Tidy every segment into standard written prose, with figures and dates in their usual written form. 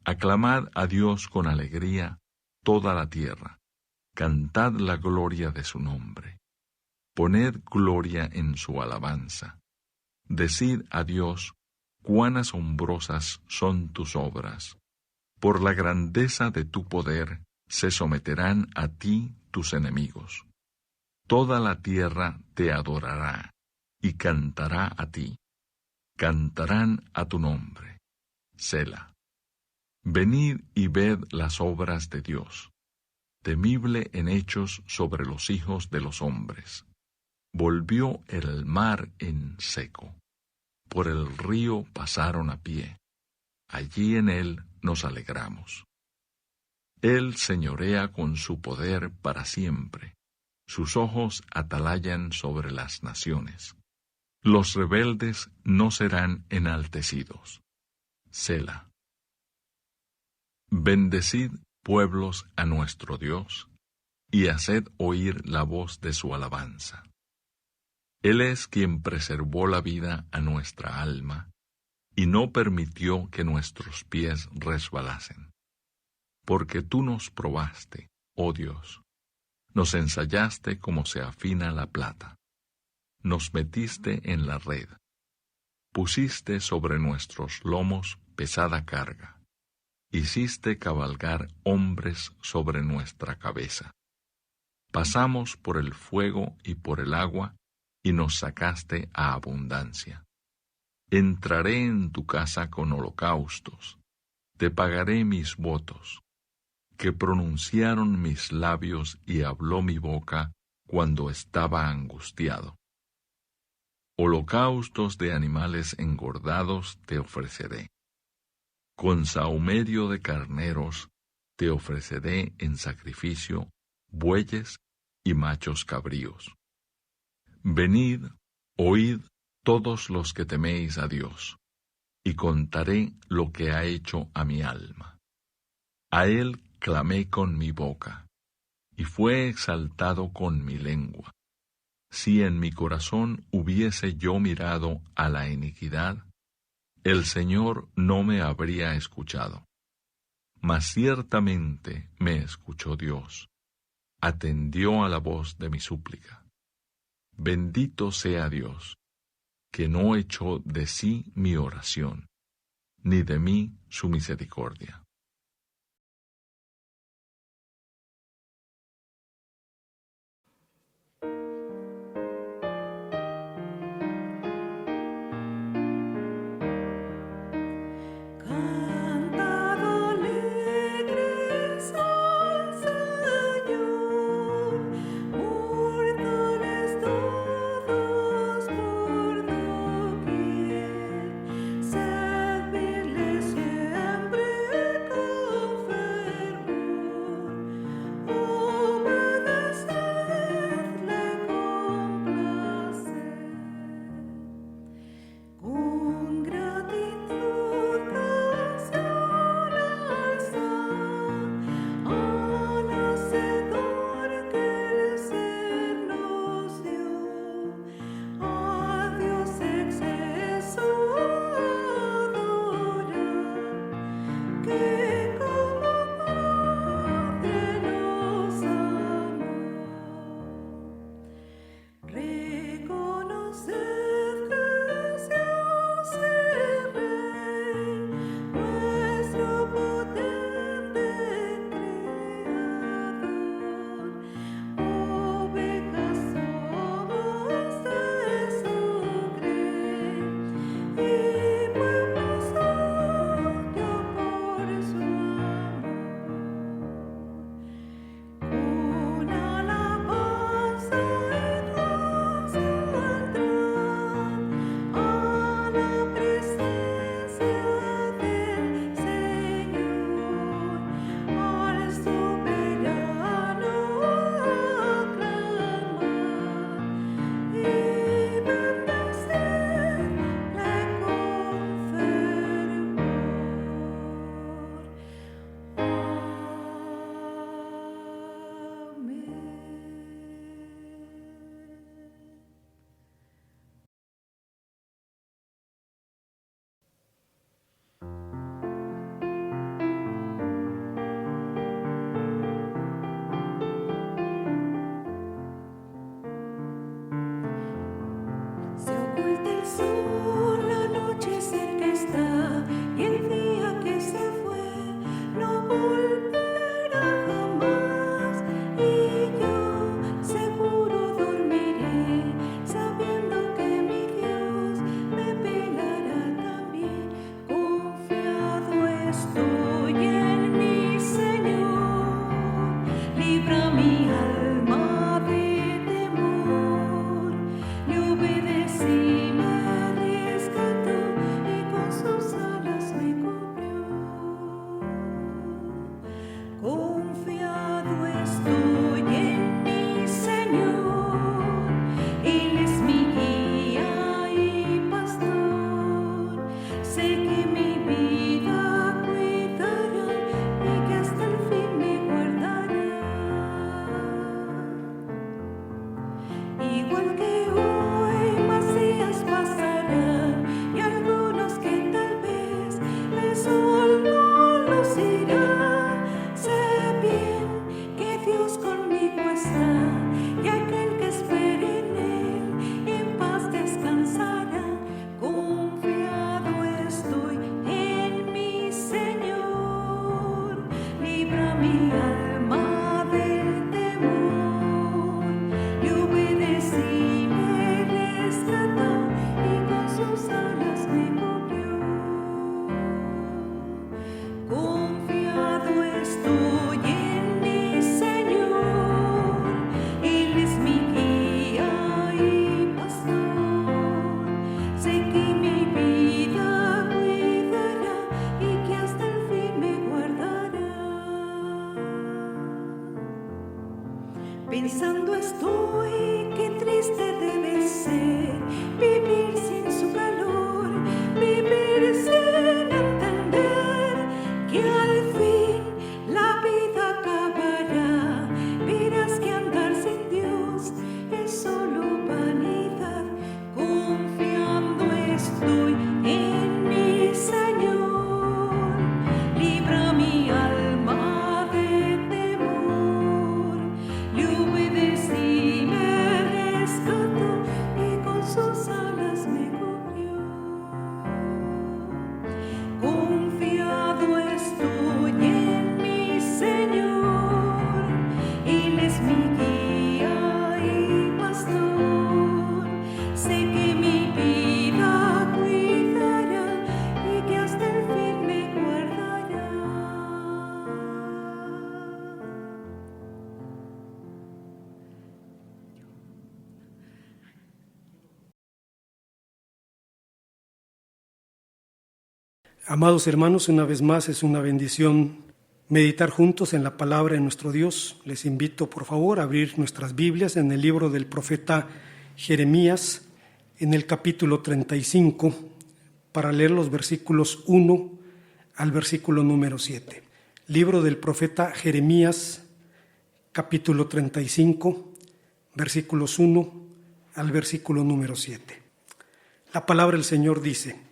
Aclamad a Dios con alegría toda la tierra. Cantad la gloria de su nombre. Poned gloria en su alabanza. Decid a Dios, cuán asombrosas son tus obras. Por la grandeza de tu poder se someterán a ti tus enemigos. Toda la tierra te adorará y cantará a ti. Cantarán a tu nombre. Selah. Venid y ved las obras de Dios, temible en hechos sobre los hijos de los hombres. Volvió el mar en seco, por el río pasaron a pie, allí en él nos alegramos. Él señorea con su poder para siempre, sus ojos atalayan sobre las naciones. Los rebeldes no serán enaltecidos. Selah. Bendecid, pueblos, a nuestro Dios, y haced oír la voz de su alabanza. Él es quien preservó la vida a nuestra alma, y no permitió que nuestros pies resbalasen. Porque tú nos probaste, oh Dios, nos ensayaste como se afina la plata, nos metiste en la red, pusiste sobre nuestros lomos pesada carga. Hiciste cabalgar hombres sobre nuestra cabeza. Pasamos por el fuego y por el agua, y nos sacaste a abundancia. Entraré en tu casa con holocaustos, te pagaré mis votos, que pronunciaron mis labios y habló mi boca cuando estaba angustiado. Holocaustos de animales engordados te ofreceré. Con sahumerio de carneros te ofreceré en sacrificio bueyes y machos cabríos. Venid, oíd todos los que teméis a Dios, y contaré lo que ha hecho a mi alma. A él clamé con mi boca, y fue exaltado con mi lengua. Si en mi corazón hubiese yo mirado a la iniquidad, el Señor no me habría escuchado. Mas ciertamente me escuchó Dios, atendió a la voz de mi súplica. Bendito sea Dios, que no echó de sí mi oración, ni de mí su misericordia. igual que hoy, más días pasarán y algunos que tal vez el sol no lucirá. Sé bien que Dios conmigo está y aquel que espere en él en paz descansará. Confiado estoy en mi Señor, libra mi alma del temor. Le obedecí, me rescató y con sus alas me cubrió. Confiado estoy en mi Señor, Él es mi guía y pastor. Sé que mi vida cuidará y que hasta el fin me guardará. Pensando estoy, qué triste debe ser vivir sin su calor, vivir sin entender que al fin la vida acabará. Verás que andar sin Dios es solo vanidad. Confiando estoy en mi Señor, libra mi alma de temor. Le obedecí, me rescató y con sus alas me cubrió. Confiado estoy en mi Señor, Él es mi guía y pastor. Sé que mi vida cuidará y que hasta el fin me guardará. Amados hermanos, una vez más es una bendición meditar juntos en la palabra de nuestro Dios. Les invito, por favor, a abrir nuestras Biblias en el libro del profeta Jeremías, en el capítulo 35, para leer los versículos 1 al versículo número 7. Libro del profeta Jeremías, capítulo 35, versículos 1 al versículo número 7. La palabra del Señor dice: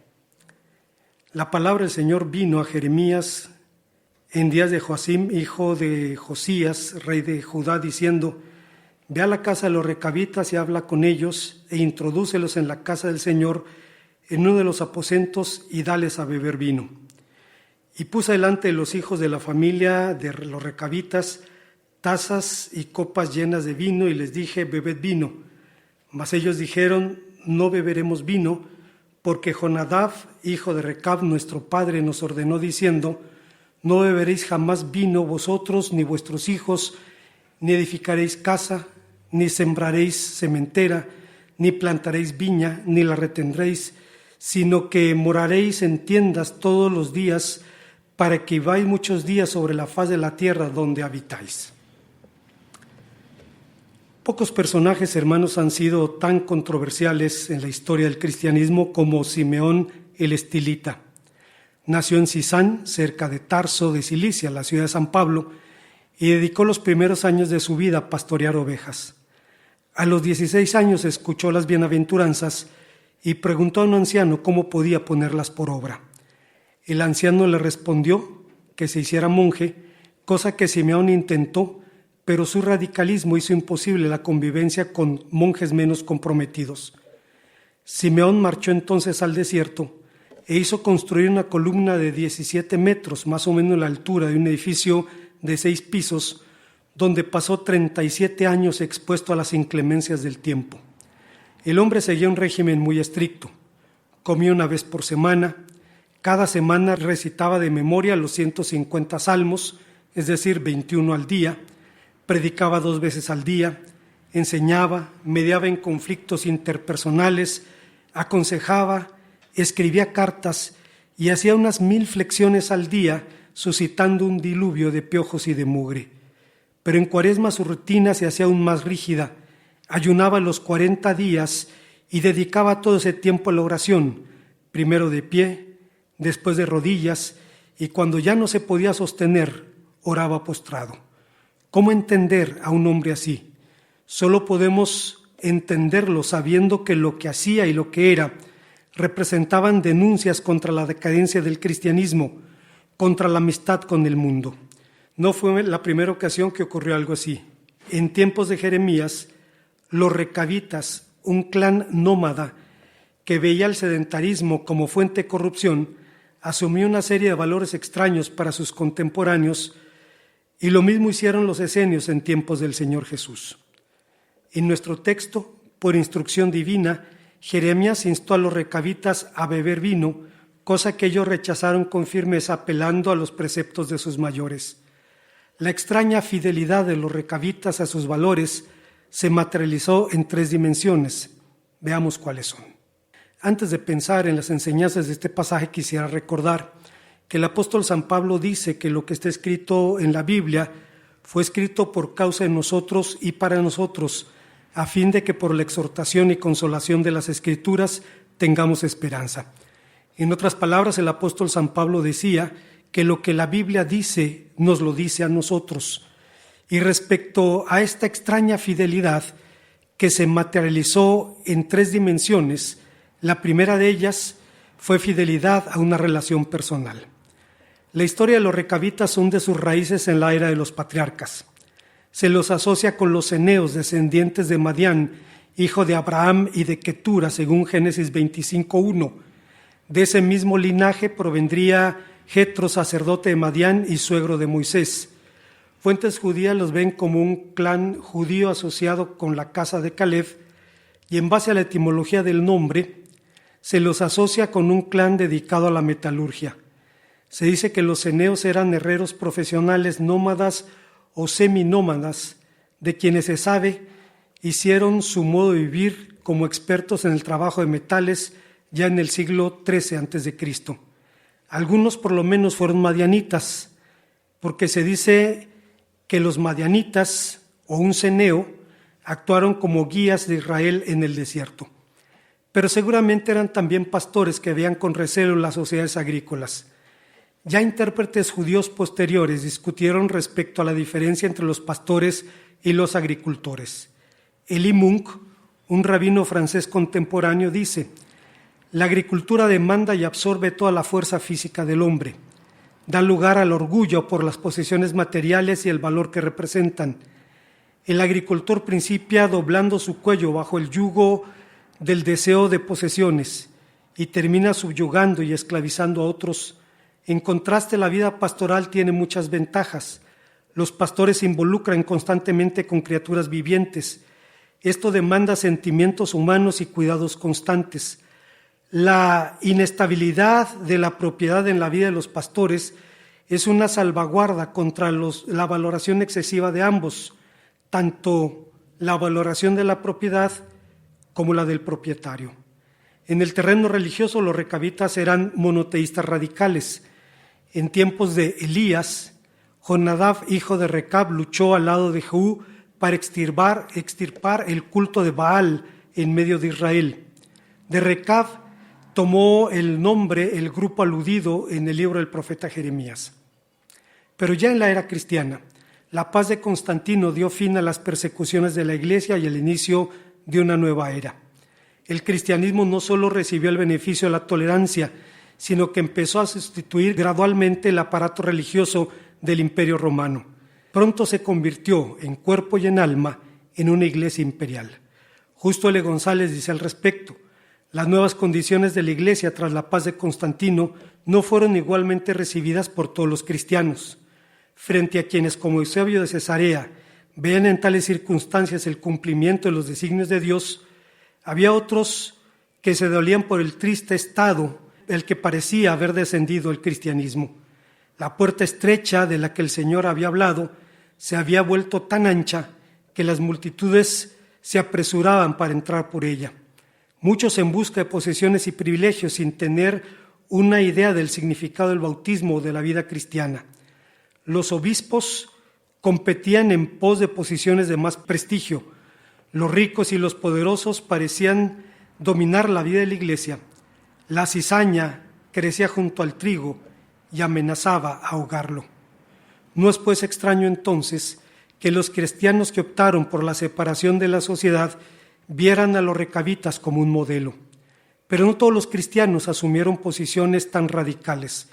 La palabra del Señor vino a Jeremías en días de Joacim, hijo de Josías, rey de Judá, diciendo: Ve a la casa de los recabitas y habla con ellos, e introdúcelos en la casa del Señor, en uno de los aposentos, y dales a beber vino. Y puse delante de los hijos de la familia de los recabitas tazas y copas llenas de vino, y les dije: bebed vino. Mas ellos dijeron: no beberemos vino, porque Jonadab, hijo de Recab, nuestro padre, nos ordenó diciendo: no beberéis jamás vino vosotros, ni vuestros hijos, ni edificaréis casa, ni sembraréis sementera, ni plantaréis viña, ni la retendréis, sino que moraréis en tiendas todos los días, para que viváis muchos días sobre la faz de la tierra donde habitáis. Pocos personajes, hermanos, han sido tan controversiales en la historia del cristianismo como Simeón el Estilita. Nació en Sisán, cerca de Tarso de Cilicia, la ciudad de San Pablo, y dedicó los primeros años de su vida a pastorear ovejas. A los 16 años escuchó las bienaventuranzas y preguntó a un anciano cómo podía ponerlas por obra. El anciano le respondió que se hiciera monje, cosa que Simeón intentó, pero su radicalismo hizo imposible la convivencia con monjes menos comprometidos. Simeón marchó entonces al desierto e hizo construir una columna de 17 metros, más o menos la altura de un edificio de 6 pisos, donde pasó 37 años expuesto a las inclemencias del tiempo. El hombre seguía un régimen muy estricto. Comía una vez por semana. Cada semana recitaba de memoria los 150 salmos, es decir, 21 al día. Predicaba 2 veces al día, enseñaba, mediaba en conflictos interpersonales, aconsejaba, escribía cartas y hacía unas 1000 flexiones al día, suscitando un diluvio de piojos y de mugre. Pero en Cuaresma su rutina se hacía aún más rígida. Ayunaba los 40 días y dedicaba todo ese tiempo a la oración, primero de pie, después de rodillas, y cuando ya no se podía sostener, oraba postrado. ¿Cómo entender a un hombre así? Solo podemos entenderlo sabiendo que lo que hacía y lo que era representaban denuncias contra la decadencia del cristianismo, contra la amistad con el mundo. No fue la primera ocasión que ocurrió algo así. En tiempos de Jeremías, los recabitas, un clan nómada que veía el sedentarismo como fuente de corrupción, asumió una serie de valores extraños para sus contemporáneos, y lo mismo hicieron los esenios en tiempos del Señor Jesús. En nuestro texto, por instrucción divina, Jeremías instó a los recabitas a beber vino, cosa que ellos rechazaron con firmeza, apelando a los preceptos de sus mayores. La extraña fidelidad de los recabitas a sus valores se materializó en 3 dimensiones. Veamos cuáles son. Antes de pensar en las enseñanzas de este pasaje, quisiera recordar que el apóstol San Pablo dice que lo que está escrito en la Biblia fue escrito por causa de nosotros y para nosotros, a fin de que por la exhortación y consolación de las Escrituras tengamos esperanza. En otras palabras, el apóstol San Pablo decía que lo que la Biblia dice, nos lo dice a nosotros. Y respecto a esta extraña fidelidad que se materializó en 3 dimensiones, la primera de ellas fue fidelidad a una relación personal. La historia de los recabitas hunde sus raíces en la era de los patriarcas. Se los asocia con los eneos, descendientes de Madián, hijo de Abraham y de Ketura, según Génesis 25:1. De ese mismo linaje provendría Jetro, sacerdote de Madián y suegro de Moisés. Fuentes judías los ven como un clan judío asociado con la casa de Caleb, y en base a la etimología del nombre, se los asocia con un clan dedicado a la metalurgia. Se dice que los eneos eran herreros profesionales nómadas o seminómadas, de quienes se sabe hicieron su modo de vivir como expertos en el trabajo de metales ya en el siglo XIII a.C. Algunos por lo menos fueron madianitas, porque se dice que los madianitas o un ceneo actuaron como guías de Israel en el desierto. Pero seguramente eran también pastores que veían con recelo las sociedades agrícolas. Ya intérpretes judíos posteriores discutieron respecto a la diferencia entre los pastores y los agricultores. Elie Munk, un rabino francés contemporáneo, dice: la agricultura demanda y absorbe toda la fuerza física del hombre. Da lugar al orgullo por las posesiones materiales y el valor que representan. El agricultor principia doblando su cuello bajo el yugo del deseo de posesiones y termina subyugando y esclavizando a otros. En contraste, la vida pastoral tiene muchas ventajas. Los pastores se involucran constantemente con criaturas vivientes. Esto demanda sentimientos humanos y cuidados constantes. La inestabilidad de la propiedad en la vida de los pastores es una salvaguarda contra la valoración excesiva de ambos, tanto la valoración de la propiedad como la del propietario. En el terreno religioso, los recabitas eran monoteístas radicales. En tiempos de Elías, Jonadab, hijo de Recab, luchó al lado de Jehú para extirpar el culto de Baal en medio de Israel. De Recab tomó el nombre el grupo aludido en el libro del profeta Jeremías. Pero ya en la era cristiana, la paz de Constantino dio fin a las persecuciones de la Iglesia y el inicio de una nueva era. El cristianismo no solo recibió el beneficio de la tolerancia, sino que empezó a sustituir gradualmente el aparato religioso del Imperio Romano. Pronto se convirtió en cuerpo y en alma en una iglesia imperial. Justo L. González dice al respecto: las nuevas condiciones de la iglesia tras la paz de Constantino no fueron igualmente recibidas por todos los cristianos. Frente a quienes, como Eusebio de Cesarea, veían en tales circunstancias el cumplimiento de los designios de Dios, había otros que se dolían por el triste estado del que parecía haber descendido el cristianismo. La puerta estrecha de la que el Señor había hablado se había vuelto tan ancha que las multitudes se apresuraban para entrar por ella. Muchos en busca de posesiones y privilegios sin tener una idea del significado del bautismo o de la vida cristiana. Los obispos competían en pos de posiciones de más prestigio. Los ricos y los poderosos parecían dominar la vida de la iglesia. La cizaña crecía junto al trigo y amenazaba ahogarlo. No es pues extraño entonces que los cristianos que optaron por la separación de la sociedad vieran a los recabitas como un modelo. Pero no todos los cristianos asumieron posiciones tan radicales.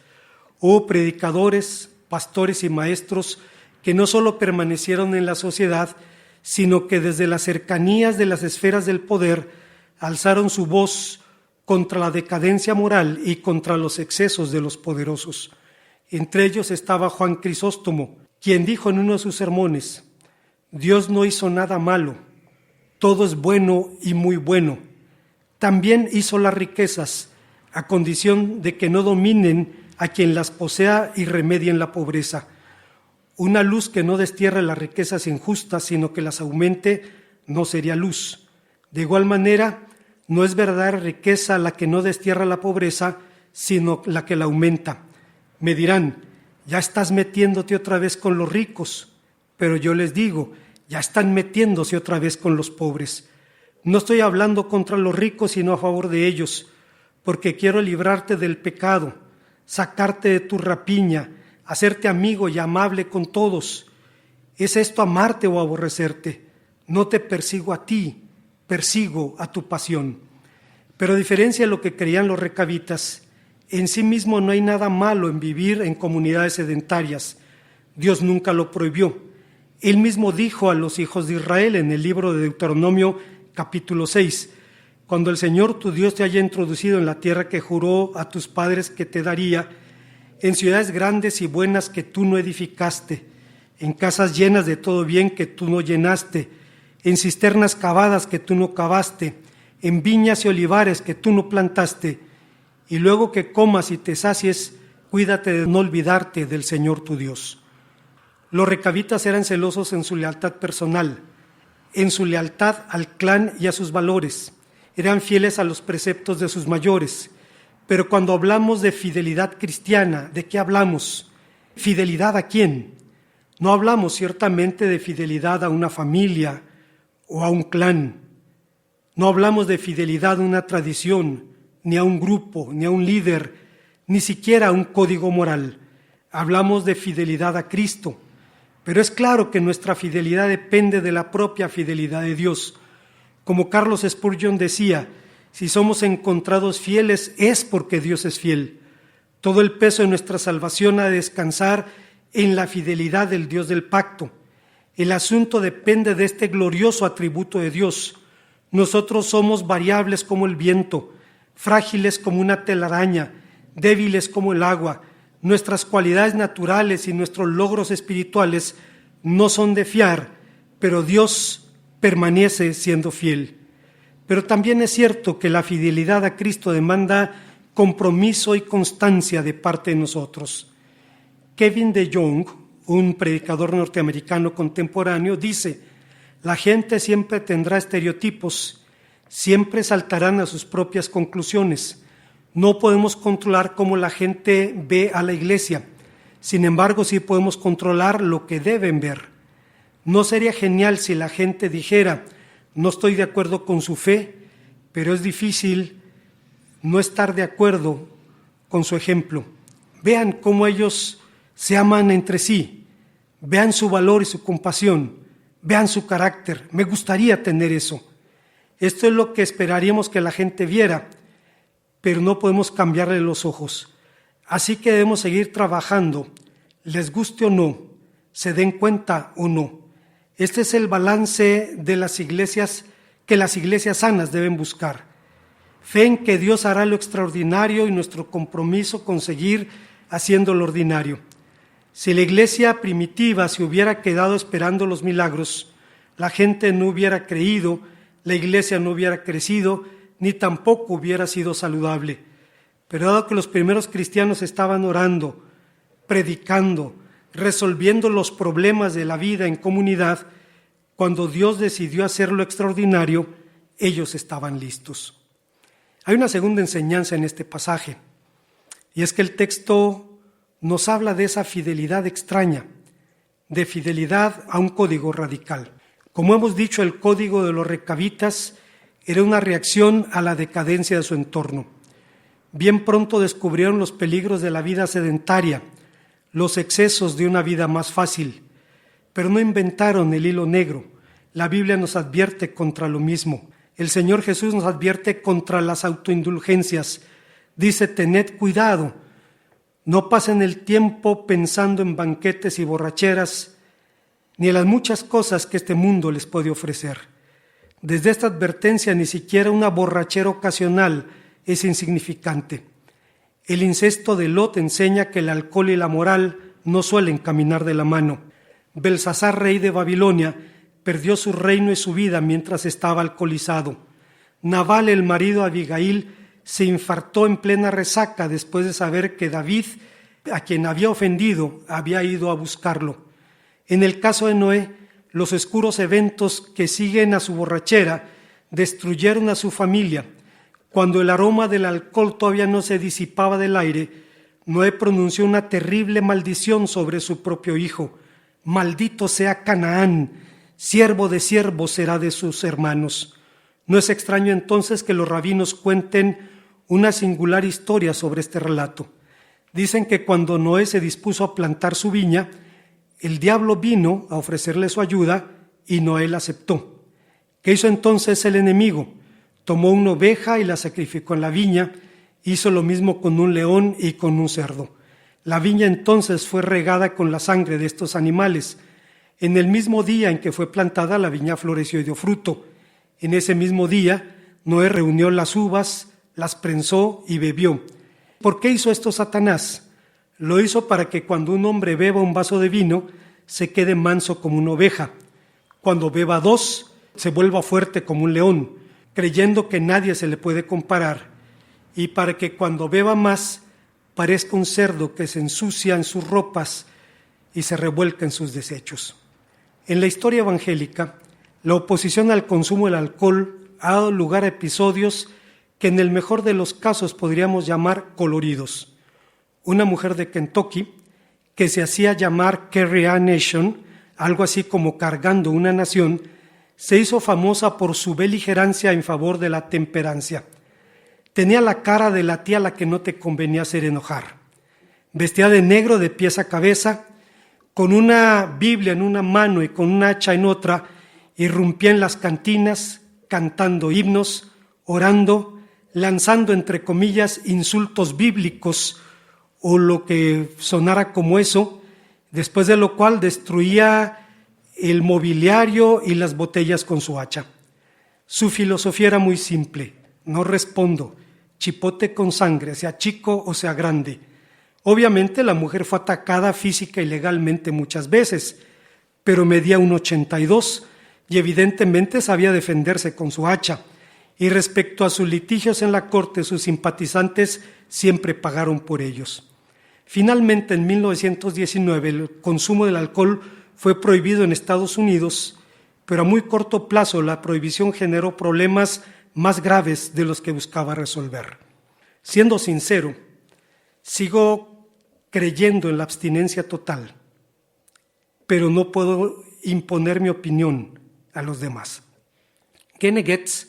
Hubo predicadores, pastores y maestros que no solo permanecieron en la sociedad, sino que desde las cercanías de las esferas del poder alzaron su voz contra la decadencia moral y contra los excesos de los poderosos. Entre ellos estaba Juan Crisóstomo, quien dijo en uno de sus sermones: Dios no hizo nada malo, todo es bueno y muy bueno. También hizo las riquezas, a condición de que no dominen a quien las posea y remedien la pobreza. Una luz que no destierre las riquezas injustas, sino que las aumente, no sería luz. De igual manera, no es verdadera riqueza la que no destierra la pobreza, sino la que la aumenta. Me dirán: ya estás metiéndote otra vez con los ricos. Pero yo les digo: ya están metiéndose otra vez con los pobres. No estoy hablando contra los ricos, sino a favor de ellos, porque quiero librarte del pecado, sacarte de tu rapiña, hacerte amigo y amable con todos. ¿Es esto amarte o aborrecerte? No te persigo a ti, persigo a tu pasión. Pero a diferencia de lo que creían los recabitas, en sí mismo no hay nada malo en vivir en comunidades sedentarias. Dios nunca lo prohibió. Él mismo dijo a los hijos de Israel en el libro de Deuteronomio capítulo 6, cuando el Señor tu Dios te haya introducido en la tierra que juró a tus padres que te daría, en ciudades grandes y buenas que tú no edificaste, en casas llenas de todo bien que tú no llenaste, en cisternas cavadas que tú no cavaste, en viñas y olivares que tú no plantaste, y luego que comas y te sacies, cuídate de no olvidarte del Señor tu Dios. Los recabitas eran celosos en su lealtad personal, en su lealtad al clan y a sus valores. Eran fieles a los preceptos de sus mayores. Pero cuando hablamos de fidelidad cristiana, ¿de qué hablamos? ¿Fidelidad a quién? No hablamos ciertamente de fidelidad a una familia o a un clan. No hablamos de fidelidad a una tradición, ni a un grupo, ni a un líder, ni siquiera a un código moral. Hablamos de fidelidad a Cristo. Pero es claro que nuestra fidelidad depende de la propia fidelidad de Dios. Como Carlos Spurgeon decía: si somos encontrados fieles es porque Dios es fiel. Todo el peso de nuestra salvación ha de descansar en la fidelidad del Dios del pacto. El asunto depende de este glorioso atributo de Dios. Nosotros somos variables como el viento, frágiles como una telaraña, débiles como el agua. Nuestras cualidades naturales y nuestros logros espirituales no son de fiar, pero Dios permanece siendo fiel. Pero también es cierto que la fidelidad a Cristo demanda compromiso y constancia de parte de nosotros. Kevin DeYoung, un predicador norteamericano contemporáneo, dice: la gente siempre tendrá estereotipos, siempre saltarán a sus propias conclusiones. No podemos controlar cómo la gente ve a la iglesia, sin embargo sí podemos controlar lo que deben ver. ¿No sería genial si la gente dijera: no estoy de acuerdo con su fe, pero es difícil no estar de acuerdo con su ejemplo? Vean cómo ellos se aman entre sí, vean su valor y su compasión, vean su carácter. Me gustaría tener eso. Esto es lo que esperaríamos que la gente viera, pero no podemos cambiarle los ojos. Así que debemos seguir trabajando, les guste o no, se den cuenta o no. Este es el balance de las iglesias que las iglesias sanas deben buscar. Fe en que Dios hará lo extraordinario y nuestro compromiso con seguir haciendo lo ordinario. Si la iglesia primitiva se hubiera quedado esperando los milagros, la gente no hubiera creído, la iglesia no hubiera crecido, ni tampoco hubiera sido saludable. Pero dado que los primeros cristianos estaban orando, predicando, resolviendo los problemas de la vida en comunidad, cuando Dios decidió hacer lo extraordinario, ellos estaban listos. Hay una segunda enseñanza en este pasaje, y es que el texto nos habla de esa fidelidad extraña, de fidelidad a un código radical. Como hemos dicho, el código de los recabitas era una reacción a la decadencia de su entorno. Bien pronto descubrieron los peligros de la vida sedentaria, los excesos de una vida más fácil, pero no inventaron el hilo negro. La Biblia nos advierte contra lo mismo. el Señor Jesús nos advierte contra las autoindulgencias. Dice, tened cuidado, no pasen el tiempo pensando en banquetes y borracheras, ni en las muchas cosas que este mundo les puede ofrecer. Desde esta advertencia, ni siquiera una borrachera ocasional es insignificante. El incesto de Lot enseña que el alcohol y la moral no suelen caminar de la mano. Belsasar, rey de Babilonia, perdió su reino y su vida mientras estaba alcoholizado. Nabal, el marido de Abigail, se infartó en plena resaca después de saber que David, a quien había ofendido, había ido a buscarlo. En el caso de Noé, los oscuros eventos que siguen a su borrachera destruyeron a su familia. Cuando el aroma del alcohol todavía no se disipaba del aire, Noé pronunció una terrible maldición sobre su propio hijo. Maldito sea Canaán, siervo de siervos será de sus hermanos. No es extraño entonces que los rabinos cuenten una singular historia sobre este relato. Dicen que cuando Noé se dispuso a plantar su viña, el diablo vino a ofrecerle su ayuda y Noé la aceptó. ¿Qué hizo entonces el enemigo? Tomó una oveja y la sacrificó en la viña, hizo lo mismo con un león y con un cerdo. La viña entonces fue regada con la sangre de estos animales. En el mismo día en que fue plantada, la viña floreció y dio fruto. En ese mismo día, Noé reunió las uvas, las prensó y bebió. ¿Por qué hizo esto Satanás? Lo hizo para que cuando un hombre beba un vaso de vino, se quede manso como una oveja. Cuando beba 2, se vuelva fuerte como un león, creyendo que nadie se le puede comparar. Y para que cuando beba más, parezca un cerdo que se ensucia en sus ropas y se revuelca en sus desechos. En la historia evangélica, la oposición al consumo del alcohol ha dado lugar a episodios que en el mejor de los casos podríamos llamar coloridos. Una mujer de Kentucky, que se hacía llamar Carry a Nation, algo así como cargando una nación, se hizo famosa por su beligerancia en favor de la temperancia. Tenía la cara de la tía a la que no te convenía hacer enojar. Vestía de negro de pies a cabeza, con una Biblia en una mano y con un hacha en otra, irrumpía en las cantinas, cantando himnos, orando, lanzando entre comillas insultos bíblicos o lo que sonara como eso, después de lo cual destruía el mobiliario y las botellas con su hacha. Su filosofía era muy simple: no respondo, chipote con sangre, sea chico o sea grande. Obviamente la mujer fue atacada física y legalmente muchas veces, pero medía 1,82 y evidentemente sabía defenderse con su hacha. Y respecto a sus litigios en la corte, sus simpatizantes siempre pagaron por ellos. Finalmente, en 1919, el consumo del alcohol fue prohibido en Estados Unidos, pero a muy corto plazo la prohibición generó problemas más graves de los que buscaba resolver. Siendo sincero, sigo creyendo en la abstinencia total, pero no puedo imponer mi opinión a los demás. Gene Getz,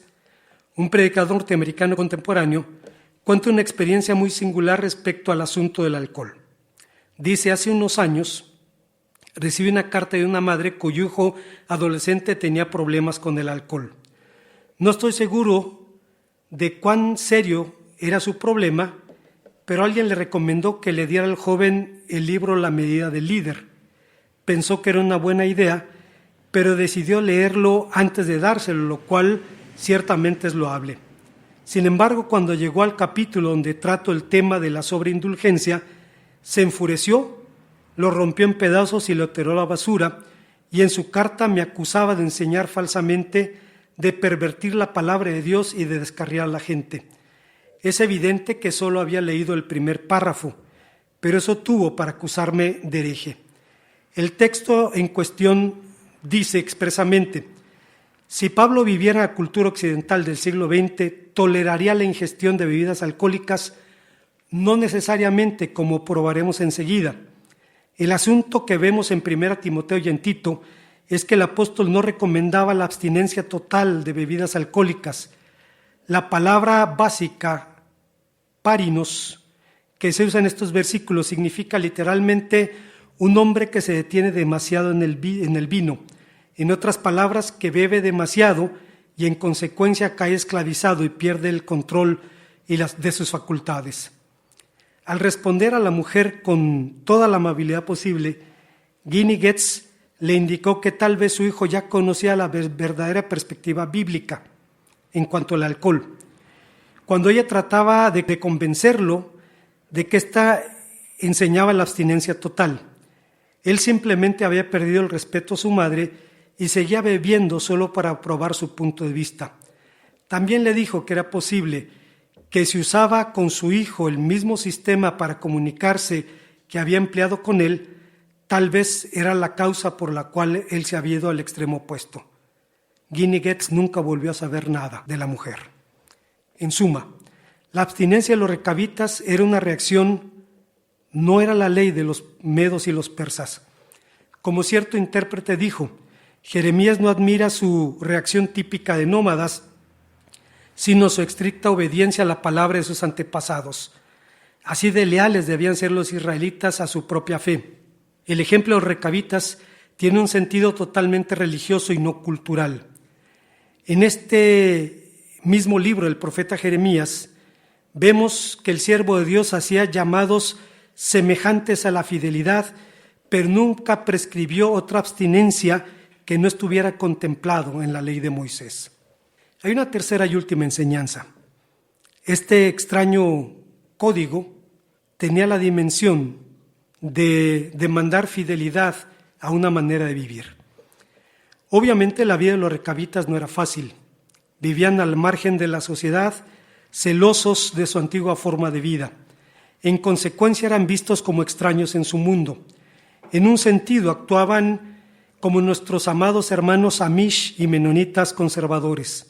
un predicador norteamericano contemporáneo, cuenta una experiencia muy singular respecto al asunto del alcohol. Dice, hace unos años recibí una carta de una madre cuyo hijo adolescente tenía problemas con el alcohol. No estoy seguro de cuán serio era su problema, pero alguien le recomendó que le diera al joven el libro La medida del líder. Pensó que era una buena idea, pero decidió leerlo antes de dárselo, lo cual ciertamente es loable. Sin embargo, cuando llegó al capítulo donde trato el tema de la sobreindulgencia, se enfureció, lo rompió en pedazos y lo tiró a la basura, y en su carta me acusaba de enseñar falsamente, de pervertir la palabra de Dios y de descarriar a la gente. Es evidente que solo había leído el primer párrafo, pero eso tuvo para acusarme de hereje. El texto en cuestión dice expresamente: si Pablo viviera en la cultura occidental del siglo XX, toleraría la ingestión de bebidas alcohólicas, no necesariamente, como probaremos enseguida. El asunto que vemos en 1 Timoteo y en Tito es que el apóstol no recomendaba la abstinencia total de bebidas alcohólicas. La palabra básica, párinos, que se usa en estos versículos, significa literalmente un hombre que se detiene demasiado en el vino. En otras palabras, que bebe demasiado, y en consecuencia cae esclavizado y pierde el control de sus facultades. Al responder a la mujer con toda la amabilidad posible, Ginny Getz le indicó que tal vez su hijo ya conocía la verdadera perspectiva bíblica en cuanto al alcohol. Cuando ella trataba de convencerlo de que ésta enseñaba la abstinencia total, él simplemente había perdido el respeto a su madre y seguía bebiendo solo para probar su punto de vista. También le dijo que era posible que si usaba con su hijo el mismo sistema para comunicarse que había empleado con él, tal vez era la causa por la cual él se había ido al extremo opuesto. Ginny Getz nunca volvió a saber nada de la mujer. En suma, la abstinencia de los recabitas era una reacción, no era la ley de los medos y los persas. Como cierto intérprete dijo, Jeremías no admira su reacción típica de nómadas, sino su estricta obediencia a la palabra de sus antepasados. Así de leales debían ser los israelitas a su propia fe. El ejemplo de los recabitas tiene un sentido totalmente religioso y no cultural. En este mismo libro del profeta Jeremías, vemos que el siervo de Dios hacía llamados semejantes a la fidelidad, pero nunca prescribió otra abstinencia que no estuviera contemplado en la ley de Moisés. Hay una tercera y última enseñanza. Este extraño código tenía la dimensión de demandar fidelidad a una manera de vivir. Obviamente la vida de los recabitas no era fácil. Vivían al margen de la sociedad, celosos de su antigua forma de vida. En consecuencia eran vistos como extraños en su mundo. En un sentido actuaban como nuestros amados hermanos Amish y menonitas conservadores.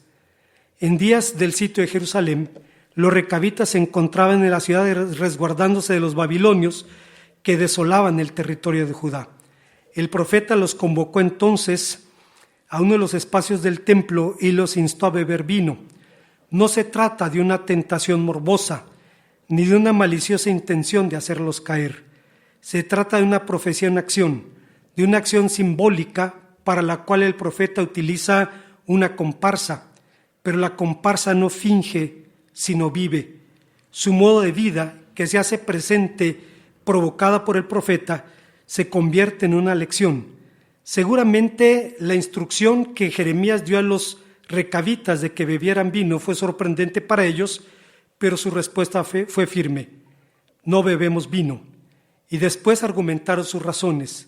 En días del sitio de Jerusalén, los recabitas se encontraban en la ciudad resguardándose de los babilonios que desolaban el territorio de Judá. El profeta los convocó entonces a uno de los espacios del templo y los instó a beber vino. No se trata de una tentación morbosa, ni de una maliciosa intención de hacerlos caer. Se trata de una profecía en acción, de una acción simbólica para la cual el profeta utiliza una comparsa, pero la comparsa no finge, sino vive. Su modo de vida, que se hace presente, provocada por el profeta, se convierte en una lección. Seguramente la instrucción que Jeremías dio a los recabitas de que bebieran vino fue sorprendente para ellos, pero su respuesta fue firme: no bebemos vino. Y después argumentaron sus razones: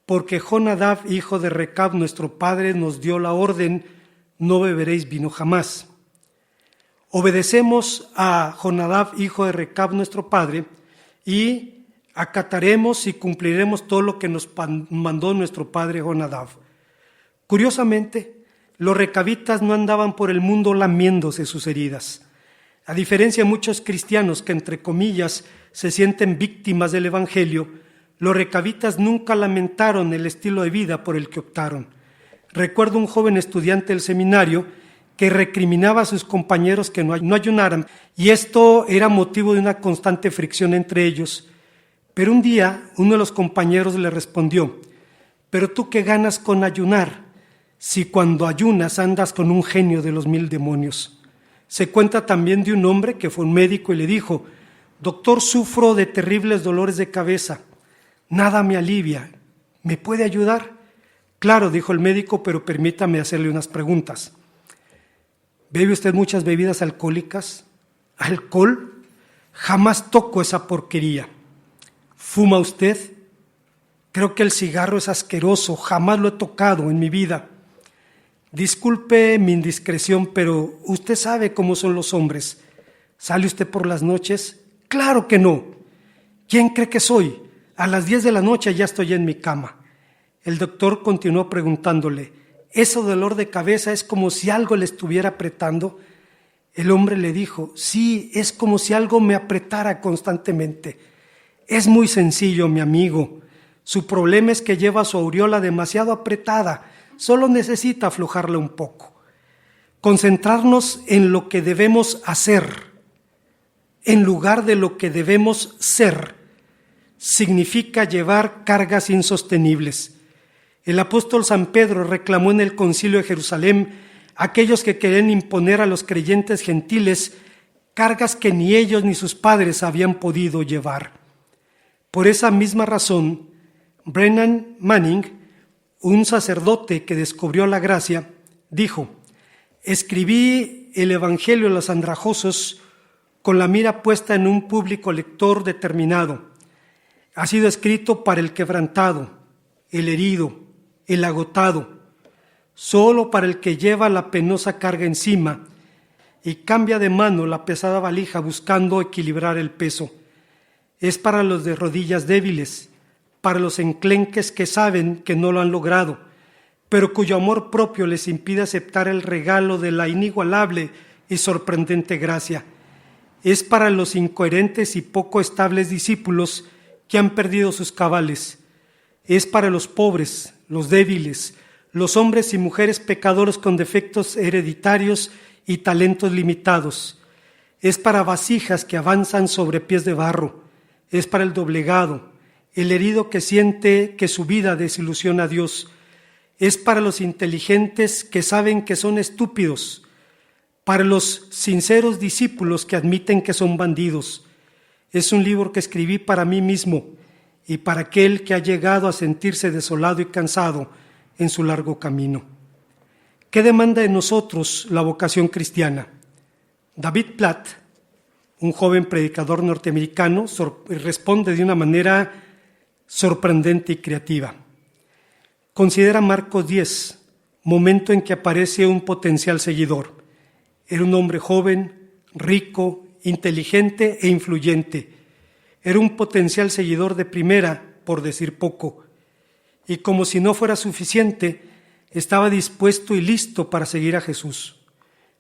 porque Jonadab, hijo de Recab, nuestro padre, nos dio la orden: no beberéis vino jamás. Obedecemos a Jonadab, hijo de Recab, nuestro padre, y acataremos y cumpliremos todo lo que nos mandó nuestro padre Jonadab. Curiosamente, los recabitas no andaban por el mundo lamiéndose sus heridas. A diferencia de muchos cristianos que, entre comillas, se sienten víctimas del evangelio, los recabitas nunca lamentaron el estilo de vida por el que optaron. Recuerdo un joven estudiante del seminario que recriminaba a sus compañeros que no ayunaran, y esto era motivo de una constante fricción entre ellos. Pero un día uno de los compañeros le respondió: ¿pero tú qué ganas con ayunar, si cuando ayunas andas con un genio de los 1000 demonios? Se cuenta también de un hombre que fue un médico y le dijo: doctor, sufro de terribles dolores de cabeza, nada me alivia, ¿me puede ayudar? Claro, dijo el médico, pero permítame hacerle unas preguntas. ¿Bebe usted muchas bebidas alcohólicas? ¿Alcohol? Jamás toco esa porquería. ¿Fuma usted? Creo que el cigarro es asqueroso, jamás lo he tocado en mi vida. Disculpe mi indiscreción, pero usted sabe cómo son los hombres. ¿Sale usted por las noches? Claro que no. ¿Quién cree que soy? A las 10 de la noche ya estoy en mi cama. El doctor continuó preguntándole: ¿ese dolor de cabeza es como si algo le estuviera apretando? El hombre le dijo: sí, es como si algo me apretara constantemente. Es muy sencillo, mi amigo. Su problema es que lleva su aureola demasiado apretada. Solo necesita aflojarla un poco. Concentrarnos en lo que debemos hacer, en lugar de lo que debemos ser, significa llevar cargas insostenibles. El apóstol San Pedro reclamó en el Concilio de Jerusalén aquellos que querían imponer a los creyentes gentiles cargas que ni ellos ni sus padres habían podido llevar. Por esa misma razón, Brennan Manning, un sacerdote que descubrió la gracia, dijo: escribí el Evangelio de los Andrajosos con la mira puesta en un público lector determinado. Ha sido escrito para el quebrantado, el herido, el agotado, solo para el que lleva la penosa carga encima y cambia de mano la pesada valija buscando equilibrar el peso. Es para los de rodillas débiles, para los enclenques que saben que no lo han logrado, pero cuyo amor propio les impide aceptar el regalo de la inigualable y sorprendente gracia. Es para los incoherentes y poco estables discípulos que han perdido sus cabales. Es para los pobres, los débiles, los hombres y mujeres pecadores con defectos hereditarios y talentos limitados. Es para vasijas que avanzan sobre pies de barro. Es para el doblegado, el herido que siente que su vida desilusiona a Dios. Es para los inteligentes que saben que son estúpidos, para los sinceros discípulos que admiten que son bandidos. Es un libro que escribí para mí mismo y para aquel que ha llegado a sentirse desolado y cansado en su largo camino. ¿Qué demanda de nosotros la vocación cristiana? David Platt, un joven predicador norteamericano, responde de una manera sorprendente y creativa. Considera Marcos 10, momento en que aparece un potencial seguidor. Era un hombre joven, rico, inteligente e influyente. Era un potencial seguidor de primera, por decir poco. Y como si no fuera suficiente, estaba dispuesto y listo para seguir a Jesús.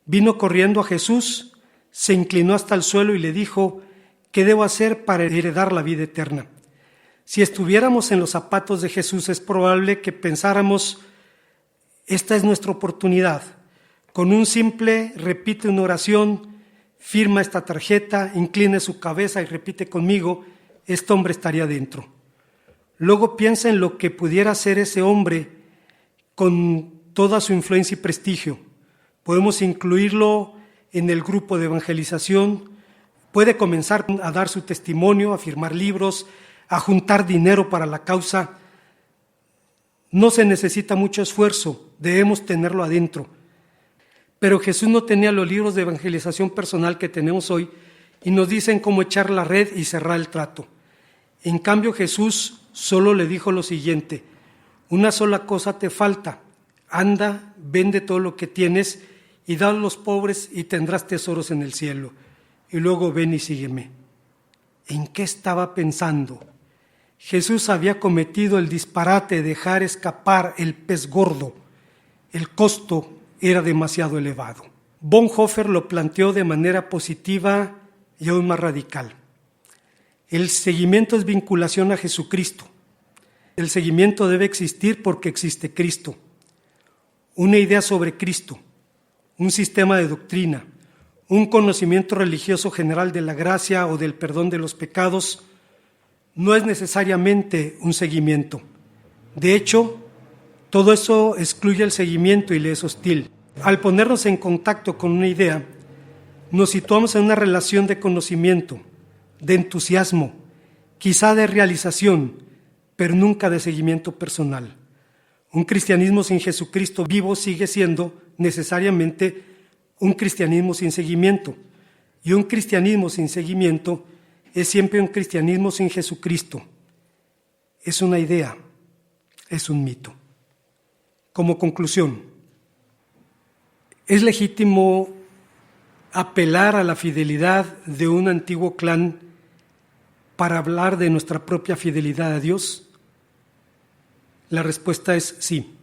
Vino corriendo a Jesús, se inclinó hasta el suelo y le dijo: ¿qué debo hacer para heredar la vida eterna? Si estuviéramos en los zapatos de Jesús, es probable que pensáramos: esta es nuestra oportunidad. Con un simple repite una oración, firma esta tarjeta, incline su cabeza y repite conmigo, este hombre estaría dentro. Luego piensa en lo que pudiera hacer ese hombre con toda su influencia y prestigio. Podemos incluirlo en el grupo de evangelización, puede comenzar a dar su testimonio, a firmar libros, a juntar dinero para la causa. No se necesita mucho esfuerzo, debemos tenerlo adentro. Pero Jesús no tenía los libros de evangelización personal que tenemos hoy y nos dicen cómo echar la red y cerrar el trato. En cambio, Jesús solo le dijo lo siguiente: una sola cosa te falta, anda, vende todo lo que tienes y da a los pobres y tendrás tesoros en el cielo. Y luego ven y sígueme. ¿En qué estaba pensando? Jesús había cometido el disparate de dejar escapar el pez gordo. El costo era demasiado elevado. Bonhoeffer lo planteó de manera positiva y aún más radical. El seguimiento es vinculación a Jesucristo. El seguimiento debe existir porque existe Cristo. Una idea sobre Cristo, un sistema de doctrina, un conocimiento religioso general de la gracia o del perdón de los pecados no es necesariamente un seguimiento. De hecho, todo eso excluye el seguimiento y le es hostil. Al ponernos en contacto con una idea, nos situamos en una relación de conocimiento, de entusiasmo, quizá de realización, pero nunca de seguimiento personal. Un cristianismo sin Jesucristo vivo sigue siendo necesariamente un cristianismo sin seguimiento, y un cristianismo sin seguimiento es siempre un cristianismo sin Jesucristo. Es una idea, es un mito. Como conclusión, es legítimo apelar a la fidelidad de un antiguo clan para hablar de nuestra propia fidelidad a Dios. La respuesta es sí.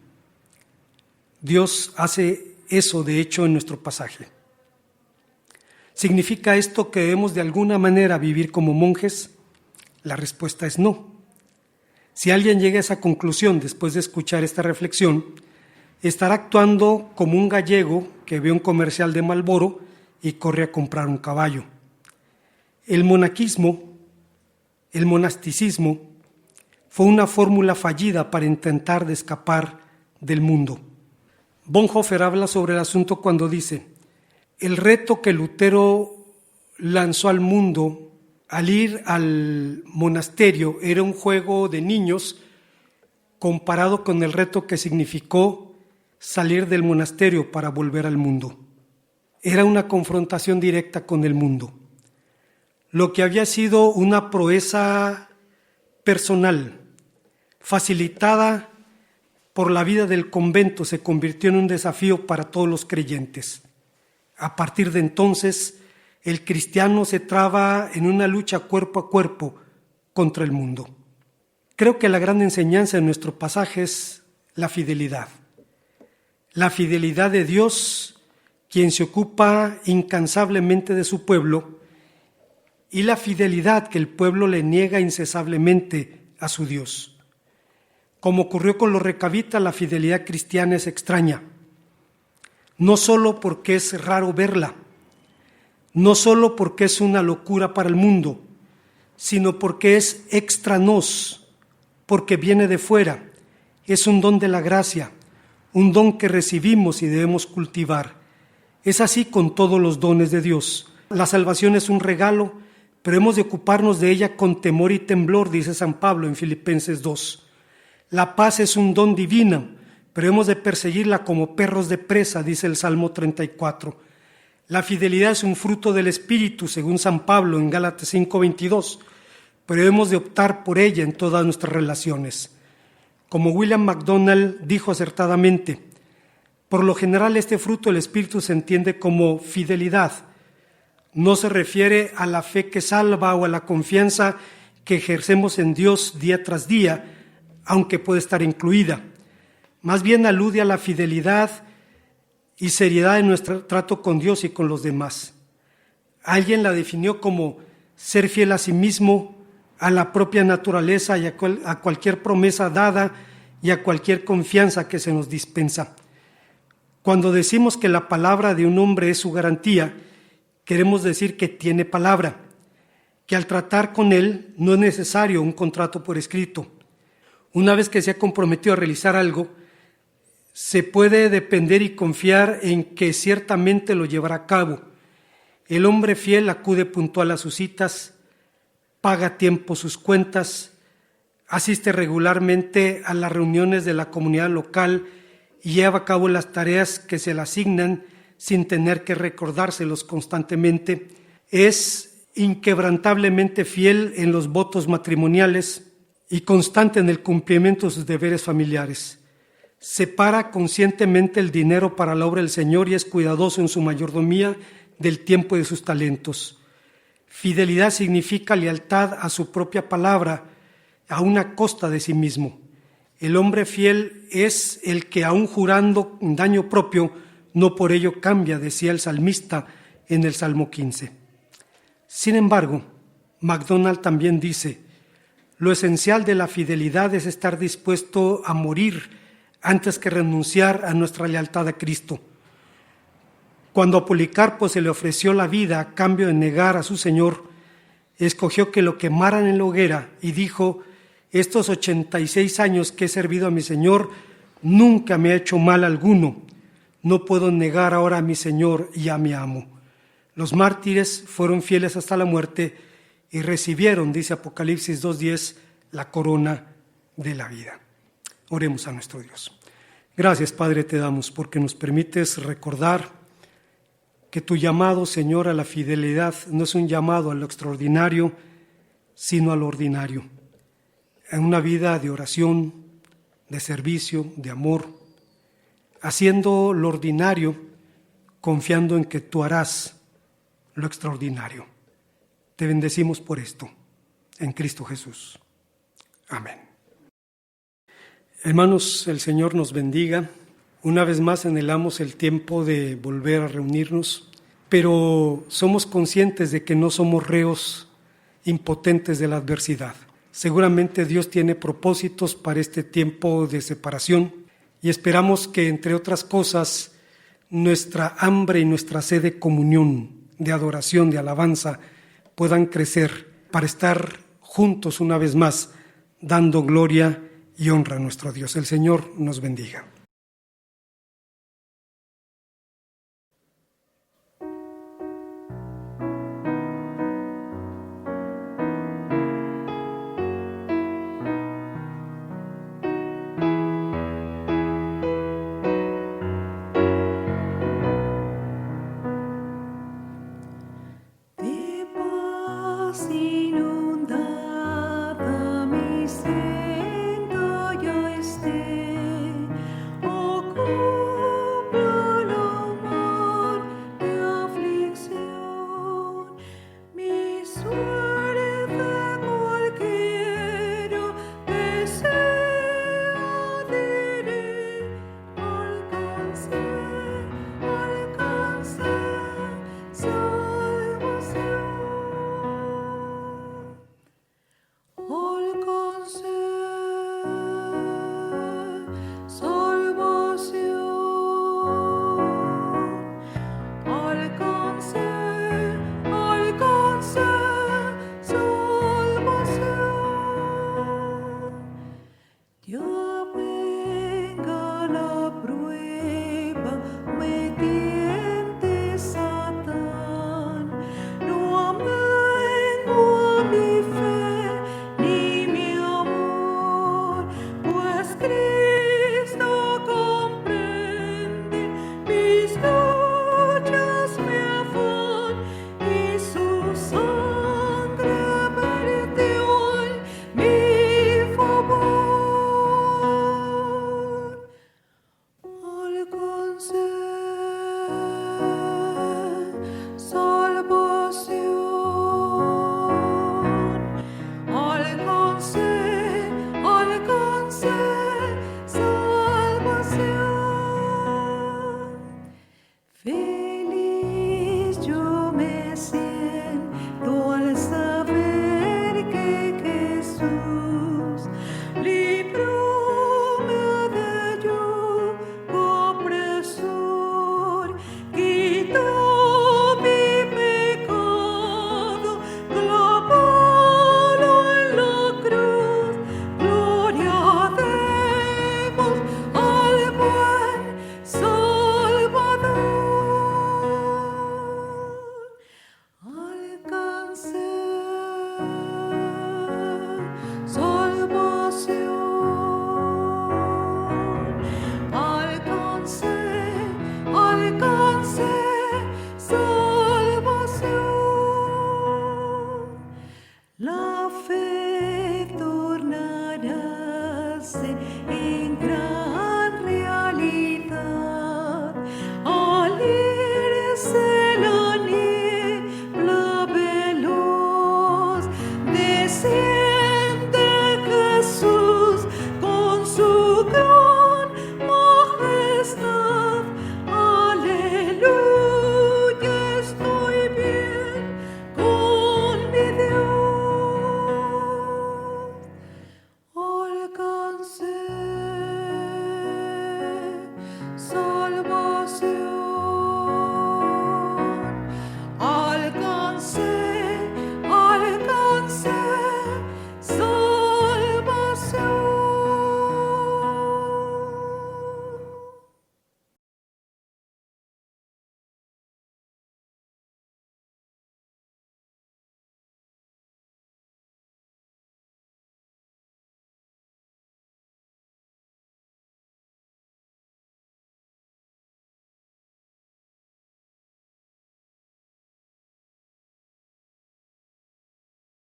Dios hace eso, de hecho, en nuestro pasaje. ¿Significa esto que debemos de alguna manera vivir como monjes? La respuesta es no. Si alguien llega a esa conclusión después de escuchar esta reflexión, estará actuando como un gallego que ve un comercial de Marlboro y corre a comprar un caballo. El monasticismo, fue una fórmula fallida para intentar de escapar del mundo. Bonhoeffer habla sobre el asunto cuando dice: el reto que Lutero lanzó al mundo al ir al monasterio era un juego de niños comparado con el reto que significó salir del monasterio para volver al mundo. Era una confrontación directa con el mundo. Lo que había sido una proeza personal, facilitada por la vida del convento, se convirtió en un desafío para todos los creyentes. A partir de entonces, el cristiano se traba en una lucha cuerpo a cuerpo contra el mundo. Creo que la gran enseñanza de nuestro pasaje es la fidelidad. La fidelidad de Dios, quien se ocupa incansablemente de su pueblo, y la fidelidad que el pueblo le niega incesablemente a su Dios. Como ocurrió con los recabitas, la fidelidad cristiana es extraña, no solo porque es raro verla, no solo porque es una locura para el mundo, sino porque es extra nos, porque viene de fuera, es un don de la gracia, un don que recibimos y debemos cultivar. Es así con todos los dones de Dios. La salvación es un regalo, pero hemos de ocuparnos de ella con temor y temblor, dice San Pablo en Filipenses 2. La paz es un don divino, pero hemos de perseguirla como perros de presa, dice el Salmo 34. La fidelidad es un fruto del Espíritu, según San Pablo en Gálatas 5:22, pero hemos de optar por ella en todas nuestras relaciones. Como William MacDonald dijo acertadamente, por lo general este fruto del Espíritu se entiende como fidelidad. No se refiere a la fe que salva o a la confianza que ejercemos en Dios día tras día, aunque puede estar incluida. Más bien alude a la fidelidad y seriedad en nuestro trato con Dios y con los demás. Alguien la definió como ser fiel a sí mismo, a la propia naturaleza y a cualquier promesa dada y a cualquier confianza que se nos dispensa. Cuando decimos que la palabra de un hombre es su garantía, queremos decir que tiene palabra, que al tratar con él no es necesario un contrato por escrito. Una vez que se ha comprometido a realizar algo, se puede depender y confiar en que ciertamente lo llevará a cabo. El hombre fiel acude puntual a sus citas, paga a tiempo sus cuentas, asiste regularmente a las reuniones de la comunidad local y lleva a cabo las tareas que se le asignan sin tener que recordárselos constantemente. Es inquebrantablemente fiel en los votos matrimoniales y constante en el cumplimiento de sus deberes familiares. Separa conscientemente el dinero para la obra del Señor y es cuidadoso en su mayordomía del tiempo y de sus talentos. Fidelidad significa lealtad a su propia palabra, a una costa de sí mismo. El hombre fiel es el que, aun jurando daño propio, no por ello cambia, decía el salmista en el Salmo 15. Sin embargo, MacDonald también dice: lo esencial de la fidelidad es estar dispuesto a morir antes que renunciar a nuestra lealtad a Cristo. Cuando a Policarpo se le ofreció la vida a cambio de negar a su Señor, escogió que lo quemaran en la hoguera y dijo: estos 86 años que he servido a mi Señor, nunca me ha hecho mal alguno. No puedo negar ahora a mi Señor y a mi amo. Los mártires fueron fieles hasta la muerte y recibieron, dice Apocalipsis 2:10, la corona de la vida. Oremos a nuestro Dios. Gracias, Padre, te damos porque nos permites recordar que tu llamado, Señor, a la fidelidad no es un llamado a lo extraordinario, sino a lo ordinario. En una vida de oración, de servicio, de amor, haciendo lo ordinario, confiando en que tú harás lo extraordinario. Te bendecimos por esto, en Cristo Jesús. Amén. Hermanos, el Señor nos bendiga. Una vez más anhelamos el tiempo de volver a reunirnos, pero somos conscientes de que no somos reos impotentes de la adversidad. Seguramente Dios tiene propósitos para este tiempo de separación y esperamos que, entre otras cosas, nuestra hambre y nuestra sed de comunión, de adoración, de alabanza, puedan crecer para estar juntos una vez más, dando gloria y honra a nuestro Dios. El Señor nos bendiga. sí.